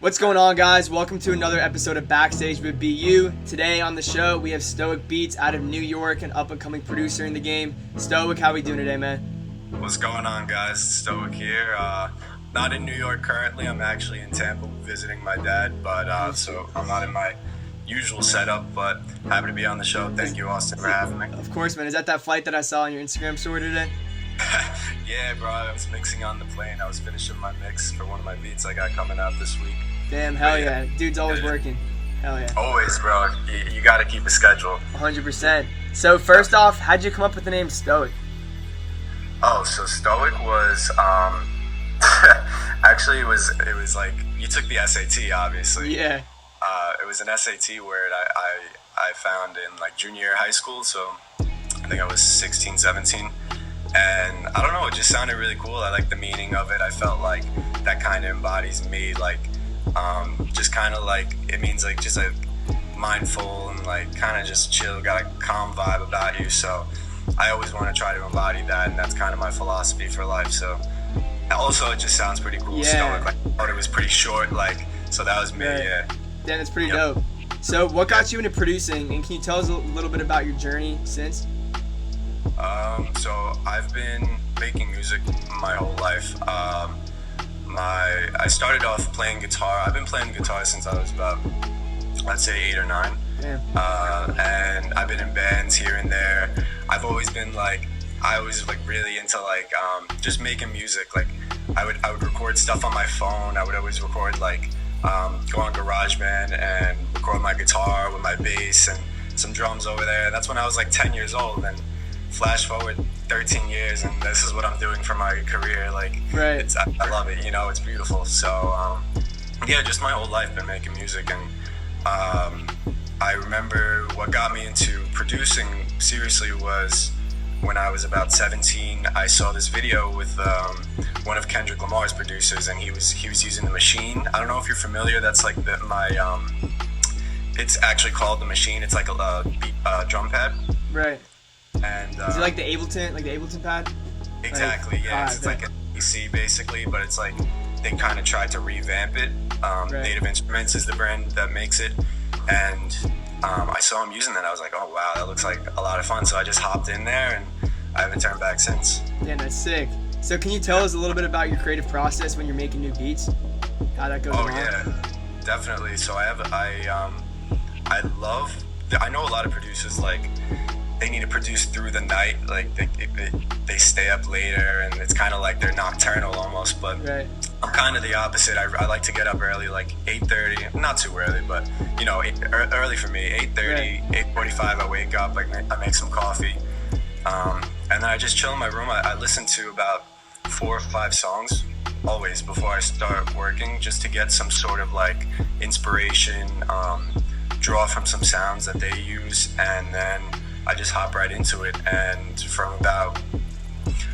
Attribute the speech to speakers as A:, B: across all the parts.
A: What's going on, guys? Welcome to another episode of Backstage with BU. Today on the show, we have Stoic Beats out of New York, an up-and-coming producer in the game. Stoic, how we doing today, man?
B: What's going on, guys? Stoic here. Not in New York currently. I'm actually in Tampa visiting my dad, but so I'm not in my usual setup, but happy to be on the show. Thank you, Austin, for having me.
A: Of course, man. Is that flight that I saw on your Instagram story today?
B: Yeah, bro. I was mixing on the plane. I was finishing my mix for one of my beats I got coming out this week.
A: Damn, hell yeah. Dude's always working. Hell yeah.
B: Always, bro. You got to keep a schedule.
A: 100%. So first off, how'd you come up with the name Stoic?
B: Oh, so Stoic was actually it was like you took the SAT, obviously.
A: Yeah.
B: It was an SAT word I found in like junior year of high school, so I think I was 16, 17. And I don't know, it just sounded really cool. I liked the meaning of it. I felt like that kind of embodies me, like just kind of like, it means like just like mindful and like kind of just chill, got a calm vibe about you. So I always want to try to embody that, and that's kind of my philosophy for life. So also it just sounds pretty cool.
A: Yeah.
B: Stoic, like, I thought it was pretty short, like, so that was me.
A: Right.
B: Yeah.
A: Damn, it's pretty dope. So what got you into producing, and can you tell us a little bit about your journey since?
B: So I've been making music my whole life. I started off playing guitar. I've been playing guitar since I was about, I'd say 8 or 9.
A: Damn.
B: And I've been in bands here and there. I've always been like, I was like really into like just making music. Like I would record stuff on my phone. I would always record like go on GarageBand and record my guitar with my bass and some drums over there. That's when I was like 10 years old, and flash forward 13 years and this is what I'm doing for my career. Like,
A: right.
B: I love it, you know, it's beautiful. So yeah, just my whole life been making music. And I remember what got me into producing seriously was when I was about 17. I saw this video with one of Kendrick Lamar's producers, and he was using the Machine. I don't know if you're familiar. That's like it's actually called the Machine. It's like a drum pad.
A: Right.
B: And
A: is it like the Ableton pad?
B: Exactly. Like, yeah. It's like a PC basically, but it's like they kind of tried to revamp it.
A: Right.
B: Native Instruments is the brand that makes it, and I saw him using that. I was like, oh wow, that looks like a lot of fun. So I just hopped in there, and I haven't turned back since.
A: Yeah, that's sick. So can you tell us a little bit about your creative process when you're making new beats? How that goes
B: Oh
A: along?
B: yeah, definitely. So I know a lot of producers, like, they need to produce through the night, like they stay up later, and it's kind of like they're nocturnal almost. But
A: right.
B: I'm kind of the opposite. I like to get up early, like 8:30, not too early, but you know, early for me. 8:30, 8:45. I wake up, I make some coffee, and then I just chill in my room. I listen to about 4 or 5 songs always before I start working, just to get some sort of like inspiration, draw from some sounds that they use, and then I just hop right into it. And from about,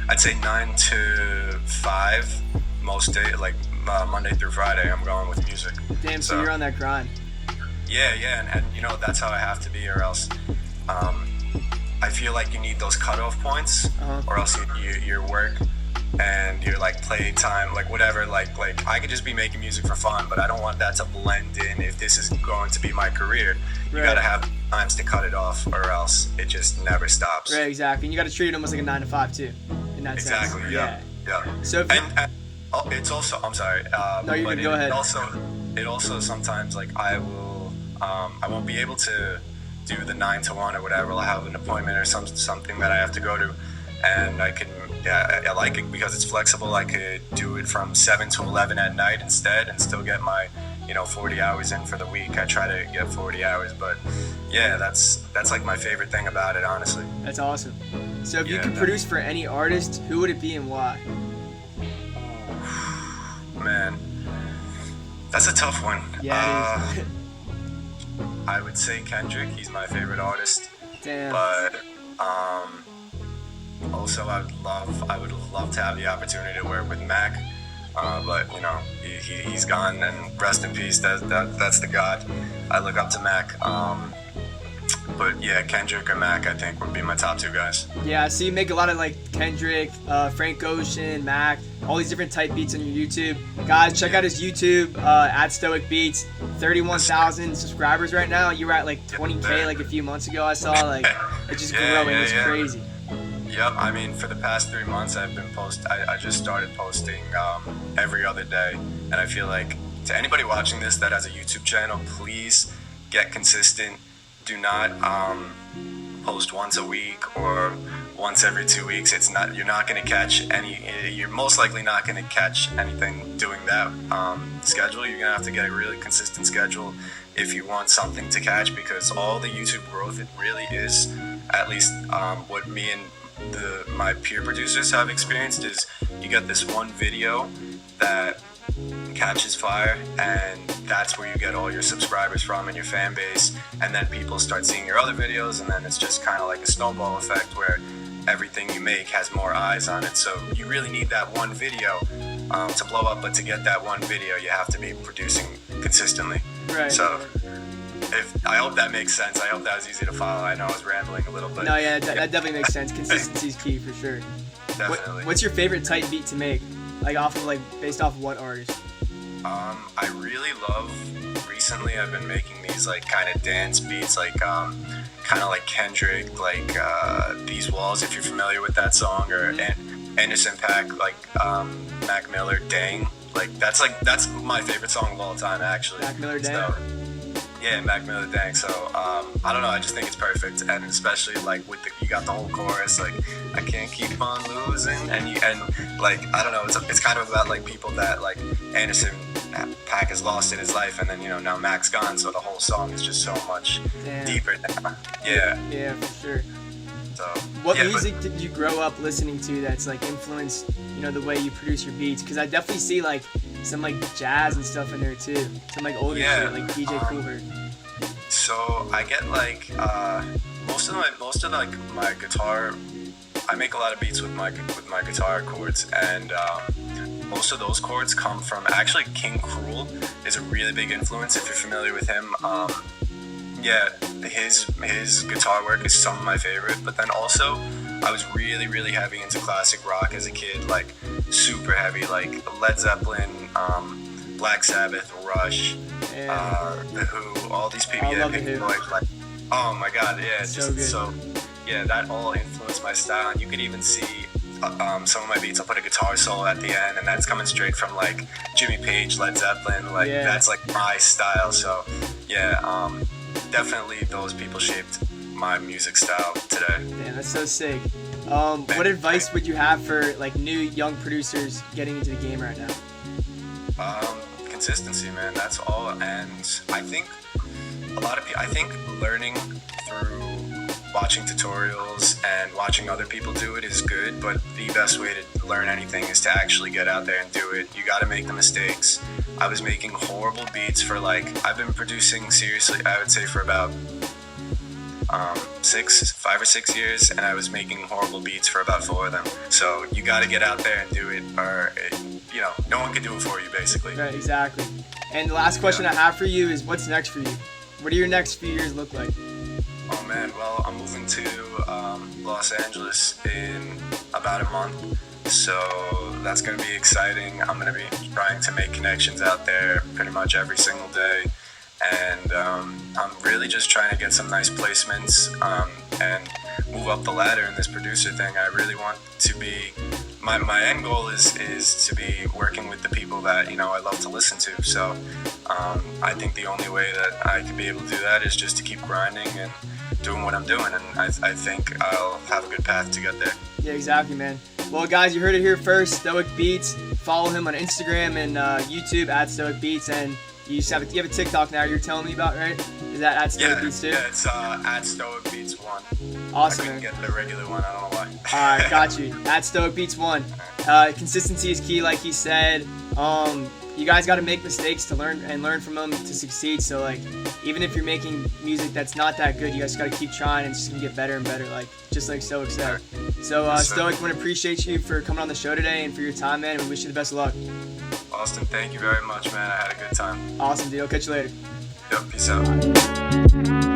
B: I'd say 9 to 5 most days, like Monday through Friday, I'm going with music.
A: Damn, so you're on that grind.
B: Yeah, and you know, that's how I have to be, or else I feel like you need those cutoff points, or else your work and your like play time, like whatever, like I could just be making music for fun, but I don't want that to blend in. If this is going to be my career, you gotta have times to cut it off, or else it just never stops.
A: Right, exactly. And you gotta treat it almost like a 9 to 5 too, in that sense.
B: Exactly. Yeah.
A: So
B: and it's also, I'm sorry.
A: No, you can go ahead.
B: It also sometimes, like, I won't be able to do the 9 to 1 or whatever. I'll have an appointment or something that I have to go to, and I like it because it's flexible. I could do it from 7 to 11 at night instead, and still get my 40 hours in for the week. I try to get 40 hours, but yeah, that's like my favorite thing about it, honestly.
A: That's awesome. So if you could produce for any artist, who would it be and why?
B: Man, that's a tough one.
A: Yeah, it is.
B: I would say Kendrick. He's my favorite artist.
A: Damn.
B: But also I would love to have the opportunity to work with Mac. But he's gone, and rest in peace. That's the God. I look up to Mac. But yeah, Kendrick or Mac, I think, would be my top 2 guys.
A: Yeah, so you make a lot of like Kendrick, Frank Ocean, Mac, all these different type beats on your YouTube. Guys, check out his YouTube at Stoic Beats. 31,000 subscribers right now. You were at like 20K like a few months ago. I saw like it's just growing. It's crazy.
B: Yep, I mean, for the past 3 months, I just started posting every other day, and I feel like to anybody watching this that has a YouTube channel, please get consistent. Do not post once a week or once every 2 weeks. You're not going to catch you're most likely not going to catch anything doing that schedule. You're going to have to get a really consistent schedule if you want something to catch, because all the YouTube growth, it really is, at least what me and my peer producers have experienced, is you get this one video that catches fire, and that's where you get all your subscribers from and your fan base, and then people start seeing your other videos, and then it's just kind of like a snowball effect where everything you make has more eyes on it. So you really need that one video to blow up, but to get that one video you have to be producing consistently.
A: Right.
B: So I hope that makes sense. I hope that was easy to follow. I know I was rambling a little bit.
A: No, yeah, that definitely makes sense. Consistency is key for sure.
B: Definitely.
A: What's your favorite type beat to make? Like based off of what artist?
B: I really love, recently I've been making these like kind of dance beats, like kind of like Kendrick, like These Walls, if you're familiar with that song, or Anderson .Paak, like Mac Miller, Dang. Like that's my favorite song of all time, actually.
A: Mac Miller, Dang?
B: So, yeah, Mac Miller, Dang. So I don't know, I just think it's perfect, and especially like you got the whole chorus, like I can't keep on losing, and like I don't know, it's kind of about like people that like Anderson .Paak has lost in his life, and then now Mac's gone, so the whole song is just so much deeper now.
A: Yeah, for sure.
B: So
A: what music did you grow up listening to that's like influenced the way you produce your beats? Because I definitely see like some like jazz and stuff in there too, some like older shit like DJ Coolbert.
B: So I get like most of like my guitar, I make a lot of beats with my guitar chords, and most of those chords come from, actually, King Cruel is a really big influence if you're familiar with him. His guitar work is some of my favorite, but then also I was really, really heavy into classic rock as a kid, like super heavy, like Led Zeppelin, Black Sabbath, Rush, The Who, all these people, Pink Floyd, like, oh my god, yeah, so that all influenced my style, and you could even see some of my beats, I'll put a guitar solo at the end, and that's coming straight from like Jimmy Page, Led Zeppelin, that's like my style. So definitely those people shaped my music style today.
A: Yeah, that's so sick. What advice would you have for like new young producers getting into the game right now?
B: Consistency, man, that's all. And I think a lot of people, learning through watching tutorials and watching other people do it is good, but the best way to learn anything is to actually get out there and do it. You got to make the mistakes. I was making horrible beats for I've been producing seriously, I would say, for about 5 or 6 years, and I was making horrible beats for about 4 of them. So you got to get out there and do it, or no one can do it for you, basically.
A: Right, exactly. And the last question I have for you is, what's next for you? What do your next few years look like?
B: Oh man, well, I'm moving to Los Angeles in about a month, so that's going to be exciting. I'm going to be trying to make connections out there pretty much every single day, and I'm really just trying to get some nice placements and move up the ladder in this producer thing. I really want to be, my end goal is to be working with the people that I love to listen to, so I think the only way that I can be able to do that is just to keep grinding and doing what I'm doing, and I think I'll have a good path to get there.
A: Yeah, exactly, man. Well, guys, you heard it here first. Stoic Beats. Follow him on Instagram and YouTube at Stoic Beats, and you have a TikTok now you're telling me about, right? Is that at Stoic Beats too? Yeah,
B: it's at Stoic Beats 1.
A: Awesome,
B: I couldn't get the regular one, I don't know why.
A: Alright, got you. At Stoic Beats 1. Consistency is key, like he said. You guys got to make mistakes to learn from them to succeed. So even if you're making music that's not that good, you guys got to keep trying, and it's just gonna get better and better, just like Stoic said. So Stoic, want to appreciate you for coming on the show today and for your time, man, and we wish you the best of luck.
B: Austin, thank you very much, man. I had a good time.
A: Awesome, dude. I'll catch you later.
B: Yep, peace out.